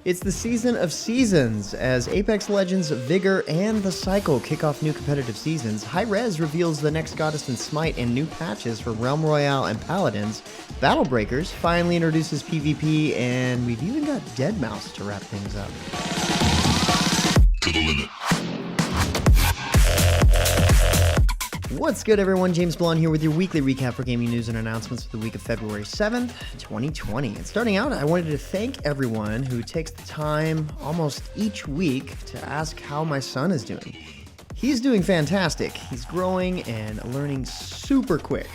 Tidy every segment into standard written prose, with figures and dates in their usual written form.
It's the season of seasons. As Apex Legends, Vigor, and the Cycle kick off new competitive seasons, Hi-Rez reveals the next goddess in SMITE and new patches for Realm Royale and Paladins. Battle Breakers finally introduces PvP, and we've even got Deadmau5 to wrap things up. To the limit. What's good, everyone? James Blonde here with your weekly recap for gaming news and announcements for the week of February 7th, 2020. And starting out, I wanted to thank everyone who takes the time almost each week to ask how my son is doing. He's doing fantastic. He's growing and learning super quick.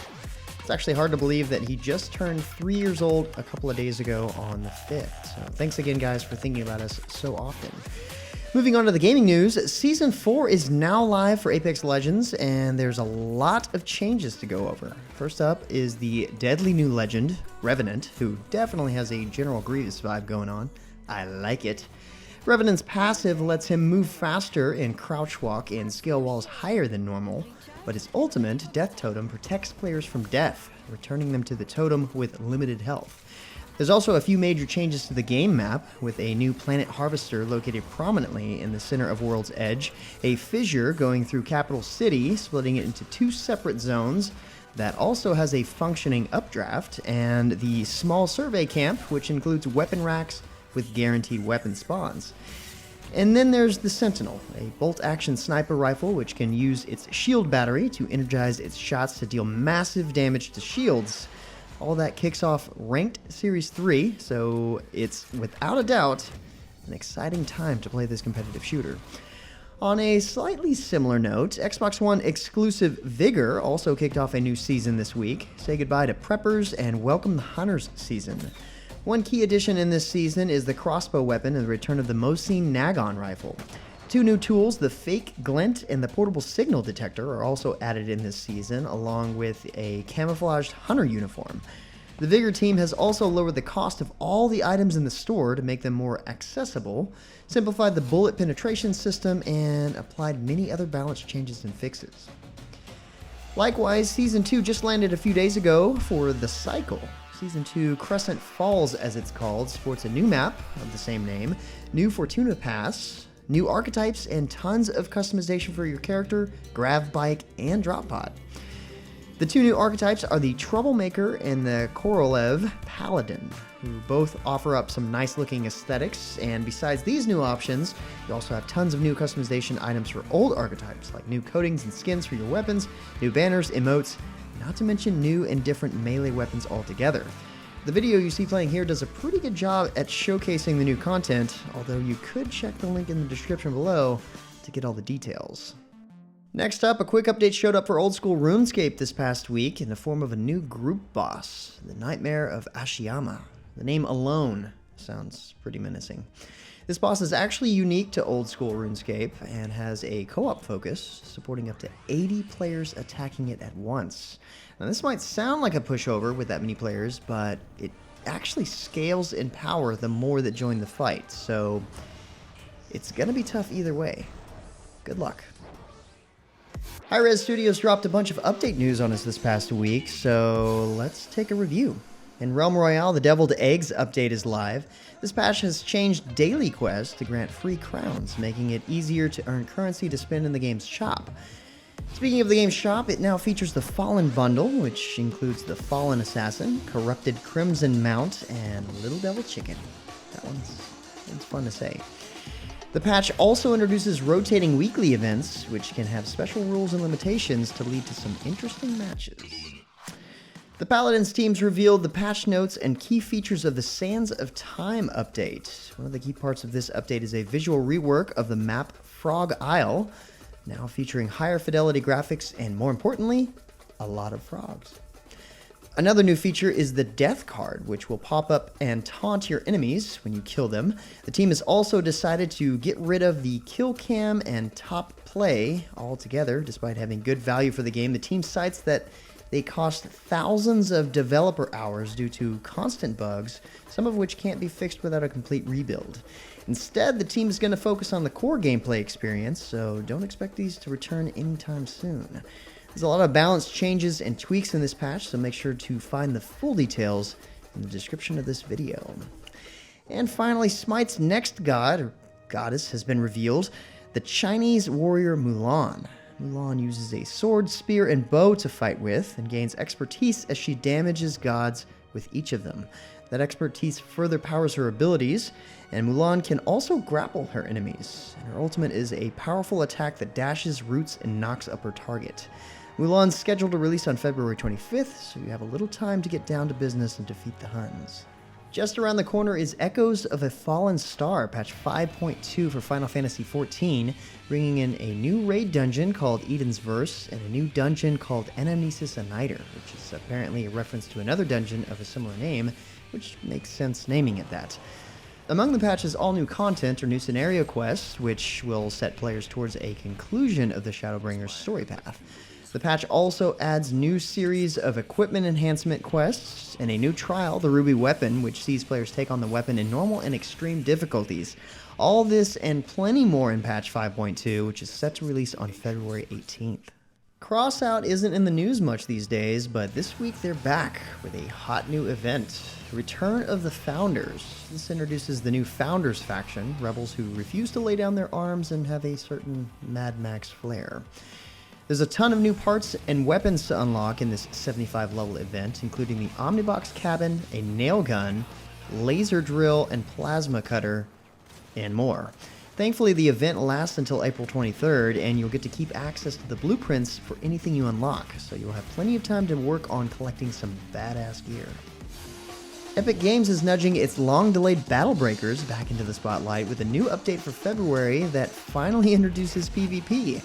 It's actually hard to believe that he just turned 3 years old a couple of days ago on the 5th. So thanks again, guys, for thinking about us so often. Moving on to the gaming news, Season 4 is now live for Apex Legends, and there's a lot of changes to go over. First up is the deadly new legend, Revenant, who definitely has a General Grievous vibe going on. I like it. Revenant's passive lets him move faster and crouch walk and scale walls higher than normal, but his ultimate, Death Totem, protects players from death, returning them to the totem with limited health. There's also a few major changes to the game map, with a new planet harvester located prominently in the center of World's Edge, a fissure going through Capital City, splitting it into two separate zones that also has a functioning updraft, and the small survey camp, which includes weapon racks with guaranteed weapon spawns. And then there's the Sentinel, a bolt-action sniper rifle which can use its shield battery to energize its shots to deal massive damage to shields. All that kicks off Ranked Series 3, so it's without a doubt an exciting time to play this competitive shooter. On a slightly similar note, Xbox One exclusive Vigor also kicked off a new season this week. Say goodbye to Preppers and welcome the Hunters season. One key addition in this season is the crossbow weapon and the return of the Mosin Nag-On rifle. Two new tools, the Fake Glint and the Portable Signal Detector, are also added in this season, along with a camouflaged hunter uniform. The Vigor team has also lowered the cost of all the items in the store to make them more accessible, simplified the bullet penetration system, and applied many other balance changes and fixes. Likewise, Season 2 just landed a few days ago for The Cycle. Season 2 Crescent Falls, as it's called, sports a new map of the same name, new Fortuna Pass, new archetypes, and tons of customization for your character, grav bike, and drop pod. The two new archetypes are the Troublemaker and the Korolev Paladin, who both offer up some nice looking aesthetics, and besides these new options, you also have tons of new customization items for old archetypes, like new coatings and skins for your weapons, new banners, emotes, not to mention new and different melee weapons altogether. The video you see playing here does a pretty good job at showcasing the new content, although you could check the link in the description below to get all the details. Next up, a quick update showed up for old school RuneScape this past week in the form of a new group boss, the Nightmare of Ashihama. The name alone sounds pretty menacing. This boss is actually unique to old school RuneScape and has a co-op focus, supporting up to 80 players attacking it at once. Now, this might sound like a pushover with that many players, but it actually scales in power the more that join the fight, so it's gonna be tough either way. Good luck. Hi-Rez Studios dropped a bunch of update news on us this past week, so let's take a review. In Realm Royale, the Deviled Eggs update is live. This patch has changed daily quests to grant free crowns, making it easier to earn currency to spend in the game's shop. Speaking of the game's shop, it now features the Fallen Bundle, which includes the Fallen Assassin, Corrupted Crimson Mount, and Little Devil Chicken. That one's fun to say. The patch also introduces rotating weekly events, which can have special rules and limitations to lead to some interesting matches. The Paladins teams revealed the patch notes and key features of the Sands of Time update. One of the key parts of this update is a visual rework of the map Frog Isle, now featuring higher fidelity graphics and, more importantly, a lot of frogs. Another new feature is the Death card, which will pop up and taunt your enemies when you kill them. The team has also decided to get rid of the kill cam and top play altogether. Despite having good value for the game, the team cites that they cost thousands of developer hours due to constant bugs, some of which can't be fixed without a complete rebuild. Instead, the team is going to focus on the core gameplay experience, so don't expect these to return anytime soon. There's a lot of balance changes and tweaks in this patch, so make sure to find the full details in the description of this video. And finally, Smite's next god, or goddess, has been revealed, the Chinese warrior Mulan. Mulan uses a sword, spear, and bow to fight with, and gains expertise as she damages gods with each of them. That expertise further powers her abilities, and Mulan can also grapple her enemies. And her ultimate is a powerful attack that dashes, roots, and knocks up her target. Mulan's scheduled to release on February 25th, so you have a little time to get down to business and defeat the Huns. Just around the corner is Echoes of a Fallen Star, patch 5.2 for Final Fantasy XIV, bringing in a new raid dungeon called Eden's Verse and a new dungeon called Anamnesis Aniter, which is apparently a reference to another dungeon of a similar name, which makes sense naming it that. Among the patch's all-new content are new scenario quests, which will set players towards a conclusion of the Shadowbringers story path. The patch also adds new series of equipment enhancement quests and a new trial, the Ruby Weapon, which sees players take on the weapon in normal and extreme difficulties. All this and plenty more in patch 5.2, which is set to release on February 18th. Crossout isn't in the news much these days, but this week they're back with a hot new event, Return of the Founders. This introduces the new Founders faction, rebels who refuse to lay down their arms and have a certain Mad Max flair. There's a ton of new parts and weapons to unlock in this 75 level event, including the Omnibox cabin, a nail gun, laser drill, and plasma cutter, and more. Thankfully, the event lasts until April 23rd, and you'll get to keep access to the blueprints for anything you unlock, so you'll have plenty of time to work on collecting some badass gear. Epic Games is nudging its long-delayed Battle Breakers back into the spotlight with a new update for February that finally introduces PvP.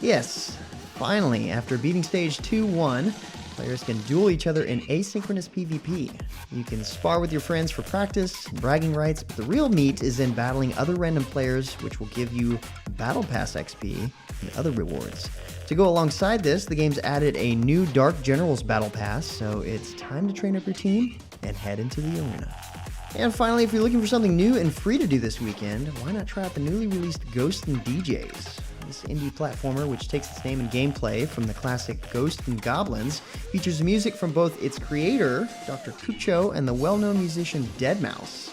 Yes, finally, after beating Stage 2-1, players can duel each other in asynchronous PvP. You can spar with your friends for practice, bragging rights, but the real meat is in battling other random players, which will give you Battle Pass XP and other rewards. To go alongside this, the game's added a new Dark Generals Battle Pass, so it's time to train up your team and head into the arena. And finally, if you're looking for something new and free to do this weekend, why not try out the newly released Ghosts and DJs? This indie platformer, which takes its name and gameplay from the classic Ghosts and Goblins, features music from both its creator, Dr. Kucho, and the well-known musician Deadmau5.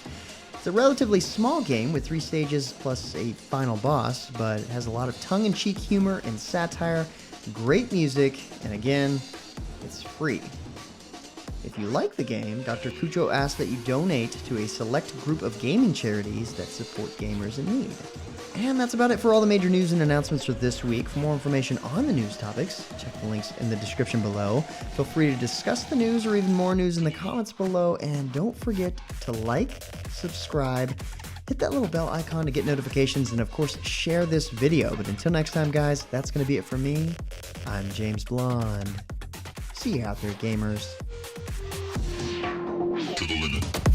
It's a relatively small game with 3 stages plus a final boss, but it has a lot of tongue-in-cheek humor and satire, great music, and again, it's free. If you like the game, Dr. Kucho asks that you donate to a select group of gaming charities that support gamers in need. And that's about it for all the major news and announcements for this week. For more information on the news topics, check the links in the description below. Feel free to discuss the news or even more news in the comments below. And don't forget to like, subscribe, hit that little bell icon to get notifications, and of course, share this video. But until next time, guys, that's going to be it for me. I'm James Blonde. See you out there, gamers. To the limit.